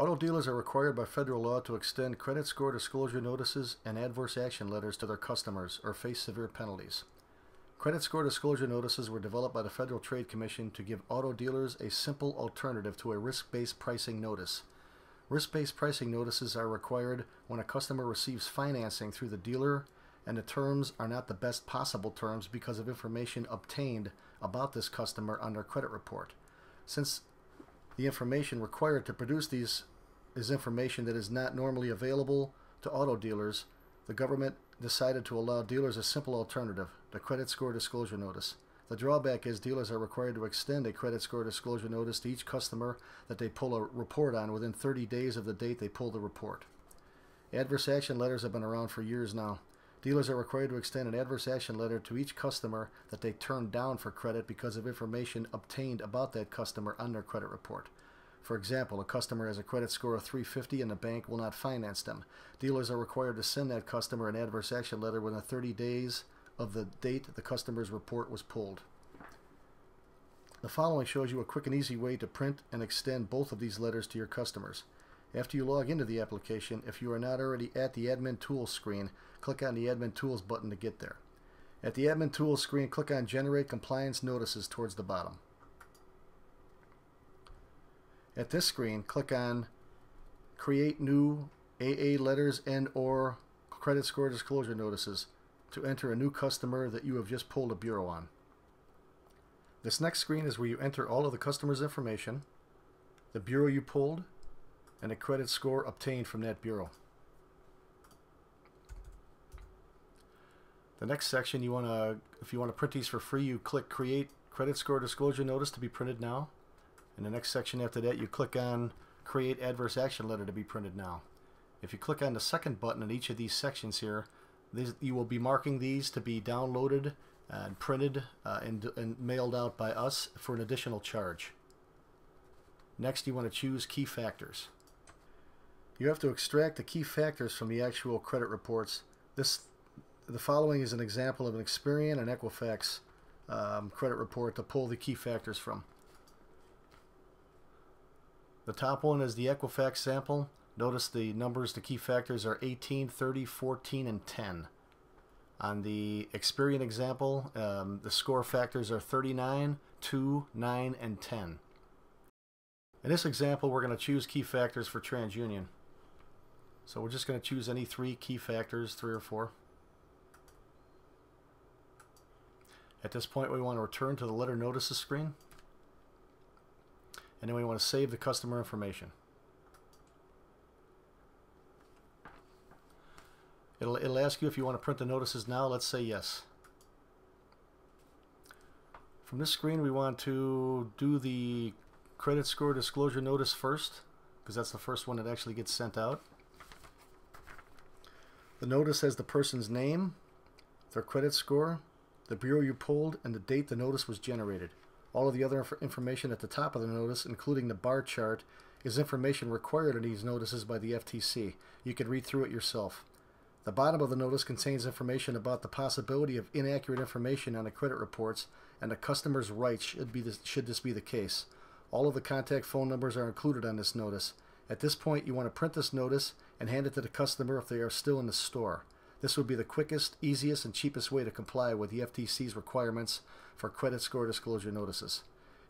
Auto dealers are required by federal law to extend credit score disclosure notices and adverse action letters to their customers or face severe penalties. Credit score disclosure notices were developed by the Federal Trade Commission to give auto dealers a simple alternative to a risk-based pricing notice. Risk-based pricing notices are required when a customer receives financing through the dealer and the terms are not the best possible terms because of information obtained about this customer on their credit report. Since the information required to produce these is information that is not normally available to auto dealers, the government decided to allow dealers a simple alternative, the credit score disclosure notice. The drawback is dealers are required to extend a credit score disclosure notice to each customer that they pull a report on within 30 days of the date they pull the report. Adverse action letters have been around for years now. Dealers are required to extend an adverse action letter to each customer that they turned down for credit because of information obtained about that customer on their credit report. For example, a customer has a credit score of 350 and the bank will not finance them. Dealers are required to send that customer an adverse action letter within 30 days of the date the customer's report was pulled. The following shows you a quick and easy way to print and extend both of these letters to your customers. After you log into the application, if you are not already at the Admin Tools screen, click on the Admin Tools button to get there. At the Admin Tools screen, click on Generate Compliance Notices towards the bottom. At this screen, click on Create New AA Letters and/or Credit Score Disclosure Notices to enter a new customer that you have just pulled a bureau on. This next screen is where you enter all of the customer's information, the bureau you pulled, and a credit score obtained from that bureau. The next section, if you want to print these for free, you click Create Credit Score Disclosure Notice to be printed now. In the next section after that, you click on Create Adverse Action Letter to be printed now. If you click on the second button in each of these sections here, you will be marking these to be downloaded and printed and mailed out by us for an additional charge. Next, you want to choose Key Factors. You have to extract the key factors from the actual credit reports. The following is an example of an Experian and Equifax credit report to pull the key factors from. The top one is the Equifax sample. Notice the numbers, the key factors are 18, 30, 14, and 10. On the Experian example, the score factors are 39, 2, 9, and 10. In this example, we're going to choose key factors for TransUnion. So we're just going to choose any 3 key factors, 3 or 4. At this point, we want to return to the Letter Notices screen. And then we want to save the customer information. It'll ask you if you want to print the notices now. Let's say yes. From this screen, we want to do the credit score disclosure notice first, because that's the first one that actually gets sent out. The notice has the person's name, their credit score, the bureau you pulled, and the date the notice was generated. All of the other information at the top of the notice, including the bar chart, is information required in these notices by the FTC. You can read through it yourself. The bottom of the notice contains information about the possibility of inaccurate information on the credit reports and the customer's rights should this be the case. All of the contact phone numbers are included on this notice. At this point, you want to print this notice and hand it to the customer if they are still in the store. This would be the quickest, easiest, and cheapest way to comply with the FTC's requirements for credit score disclosure notices.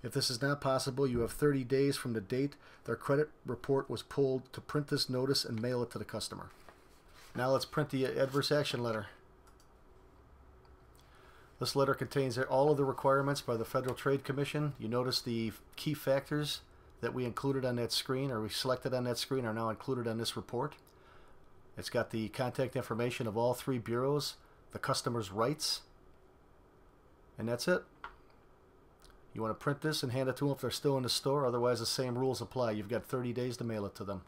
If this is not possible, you have 30 days from the date their credit report was pulled to print this notice and mail it to the customer. Now let's print the adverse action letter. This letter contains all of the requirements by the Federal Trade Commission. You notice the key factors that we included on that screen, or we selected on that screen, are now included on this report. It's got the contact information of all 3 bureaus, the customer's rights, and that's it. You want to print this and hand it to them if they're still in the store. Otherwise, the same rules apply. You've got 30 days to mail it to them.